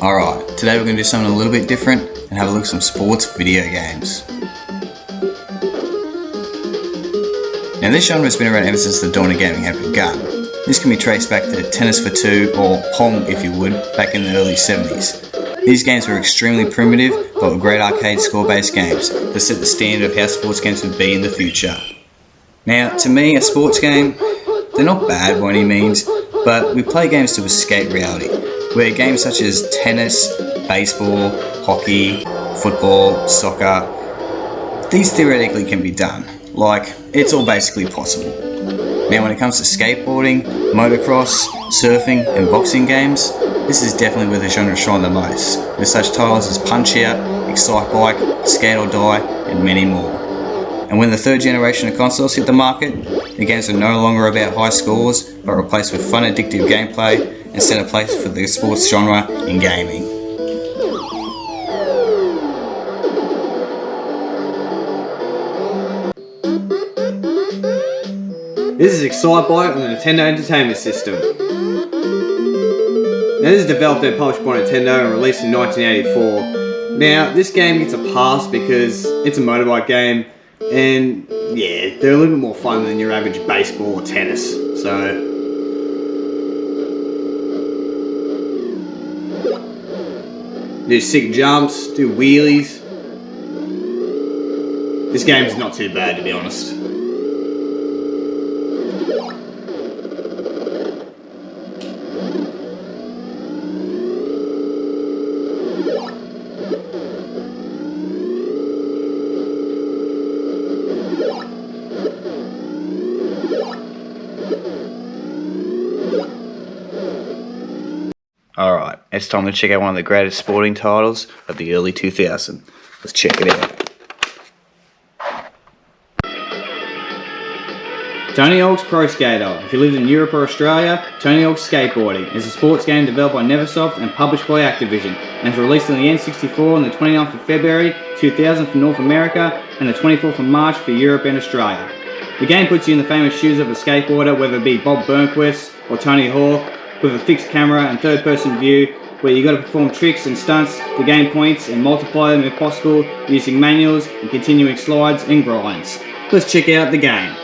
Alright, today we're going to do something a little bit different and have a look at some sports video games. Now this genre has been around ever since the dawn of gaming had begun. This can be traced back to tennis for two, or Pong if you would, back in the early 70s. These games were extremely primitive, but were great arcade score-based games that set the standard of how sports games would be in the future. Now, to me, a sports game, they're not bad by any means, but we play games to escape reality, where games such as tennis, baseball, hockey, football, soccer, these theoretically can be done. Like, it's all basically possible. Now when it comes to skateboarding, motocross, surfing and boxing games, this is definitely where the genre shine the most, with such titles as Punch Out, Excite Bike, Skate or Die and many more. And when the third generation of consoles hit the market, the games are no longer about high scores, but replaced with fun addictive gameplay and set a place for the sports genre in gaming. This is Excite Bike on the Nintendo Entertainment System. Now this is developed and published by Nintendo and released in 1984. Now this game gets a pass because it's a motorbike game and yeah, they're a little bit more fun than your average baseball or tennis. So do sick jumps, do wheelies. This game's not too bad, to be honest. Alright, it's time to check out one of the greatest sporting titles of the early 2000s. Let's check it out. Tony Hawk's Pro Skater. If you lived in Europe or Australia, Tony Hawk's Skateboarding is a sports game developed by Neversoft and published by Activision, and is released on the N64 on the 29th of February 2000 for North America and the 24th of March for Europe and Australia. The game puts you in the famous shoes of a skateboarder, whether it be Bob Burnquist or Tony Hawk, with a fixed camera and third-person view, where you got to perform tricks and stunts to gain points and multiply them if possible using manuals and continuing slides and grinds. Let's check out the game.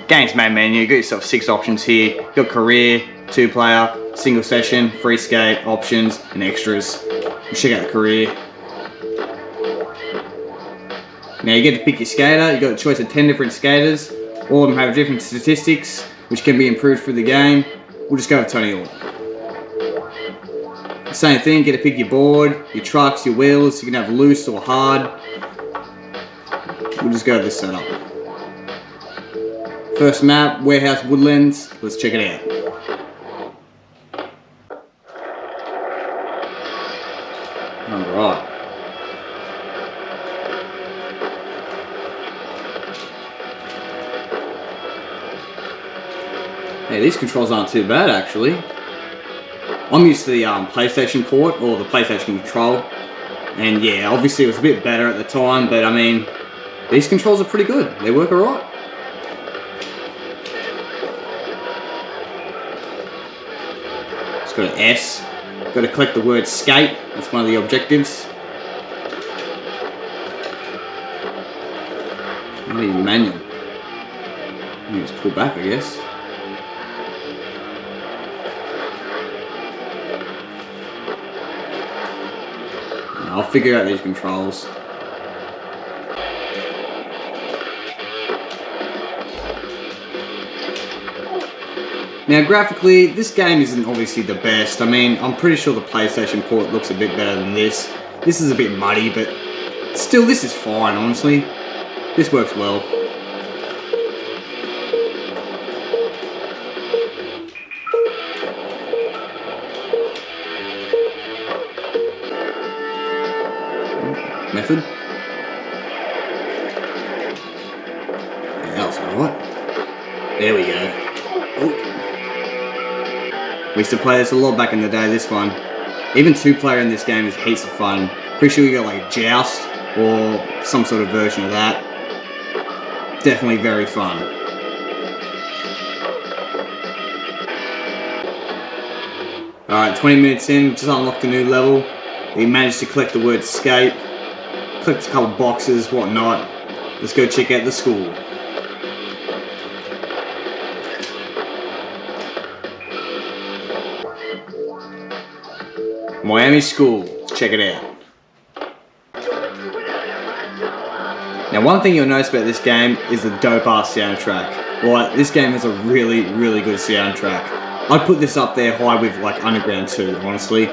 Games main menu, you got yourself 6 options here. You've got career, 2-player, single session, free skate, options and extras. Let's check out the career. Now you get to pick your skater. You got a choice of 10 different skaters. All of them have different statistics which can be improved through the game. We'll just go with Tony Hawk. Same thing, get to pick your board, your trucks, your wheels. You can have loose or hard. We'll just go with this setup. First map, Warehouse Woodlands. Let's check it out. Alright. Hey, these controls aren't too bad actually. I'm used to the PlayStation port, or the PlayStation control. And yeah, obviously it was a bit better at the time, but I mean, these controls are pretty good. They work alright. Just got an S. Got to collect the word skate. That's one of the objectives. Not even manual. You just pull back, I guess. I'll figure out these controls. Now graphically, this game isn't obviously the best. I mean, I'm pretty sure the PlayStation port looks a bit better than this. This is a bit muddy, but still this is fine, honestly. This works well. Method. Yeah, that was alright. There we go. Ooh. We used to play this a lot back in the day, this one. Even 2-player in this game is heaps of fun. Pretty sure you got like Joust or some sort of version of that. Definitely very fun. Alright, 20 minutes in, just unlocked a new level. We managed to collect the word skate, collect a couple boxes, whatnot. Let's go check out the school. Miami School, let's check it out. Now one thing you'll notice about this game is the dope ass soundtrack. Like, this game has a really, really good soundtrack. I'd put this up there high with like Underground 2, honestly.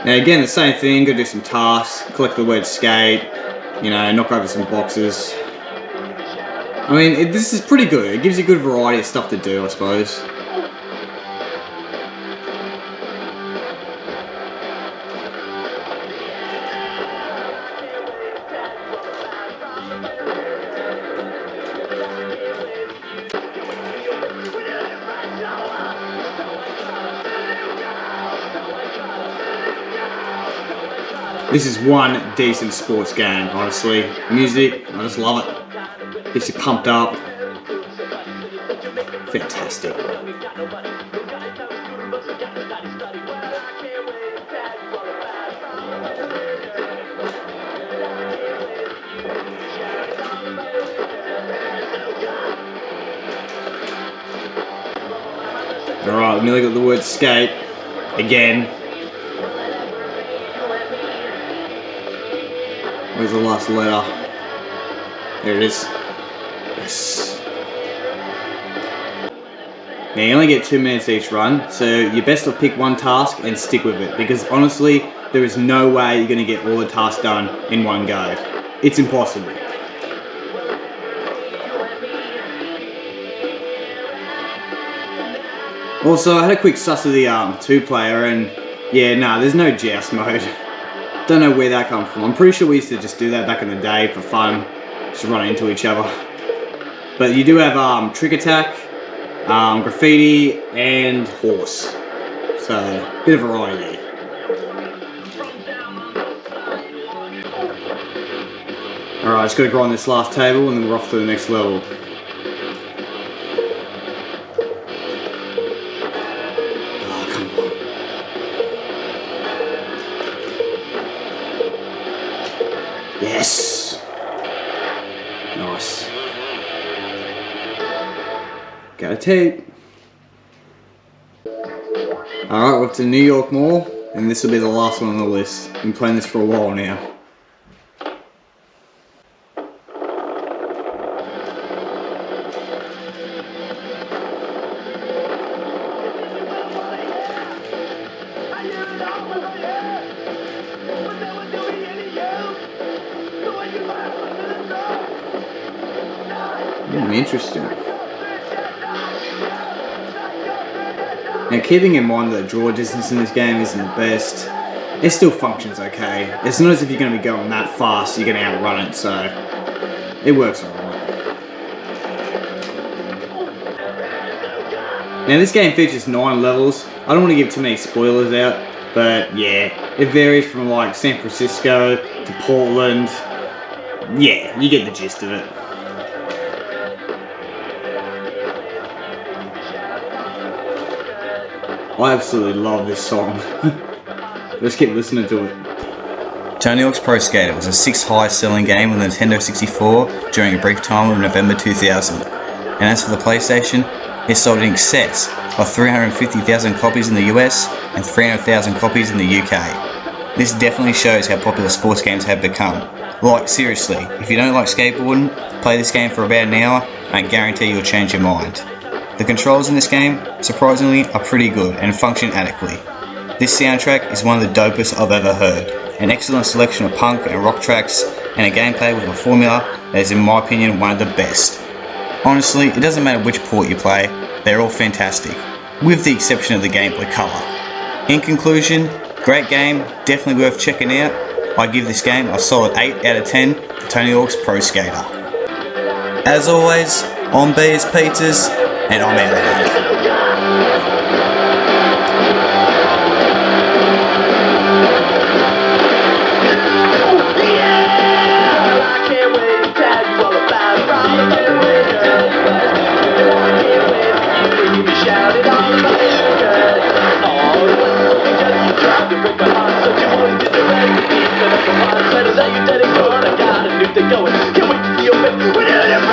Now again, the same thing, go do some tasks, collect the word skate, you know, knock over some boxes. I mean, this is pretty good. It gives you a good variety of stuff to do, I suppose. This is one decent sports game, honestly. Music, I just love it. Gets you pumped up. Fantastic. Alright, we nearly got the word skate. Again. Where's the last letter? There it is. Yes. Now you only get 2 minutes each run, so you're best to pick one task and stick with it, because honestly, there is no way you're going to get all the tasks done in one go. It's impossible. Also, I had a quick suss of the 2-player, and yeah, nah, there's no joust mode. Don't know where that comes from. I'm pretty sure we used to just do that back in the day for fun, just run into each other. But you do have trick attack, graffiti, and horse. So, bit of variety there. Alright, just gotta grind this last table and then we're off to the next level. Oh, come on. Yes! Nice. Got a tape. Alright, we're up to New York Mall, and this will be the last one on the list. Been playing this for a while now. Interesting. Now, keeping in mind that the draw distance in this game isn't the best, it still functions okay. It's not as if you're going to be going that fast, you're going to outrun it, so it works alright. Now, this game features 9 levels. I don't want to give too many spoilers out, but yeah, it varies from like San Francisco to Portland. Yeah, you get the gist of it. I absolutely love this song. Let's keep listening to it. Tony Hawk's Pro Skater was the 6th highest selling game on the Nintendo 64 during a brief time of November 2000. And as for the PlayStation, it sold in excess of 350,000 copies in the US and 300,000 copies in the UK. This definitely shows how popular sports games have become. Like, seriously, if you don't like skateboarding, play this game for about an hour and I guarantee you'll change your mind. The controls in this game, surprisingly, are pretty good and function adequately. This soundtrack is one of the dopest I've ever heard. An excellent selection of punk and rock tracks, and a gameplay with a formula that is in my opinion one of the best. Honestly, it doesn't matter which port you play, they're all fantastic, with the exception of the gameplay colour. In conclusion, great game, definitely worth checking out. I give this game a solid 8 out of 10 to Tony Hawk's Pro Skater. As always, I'm B as Peters, and I'm out of here.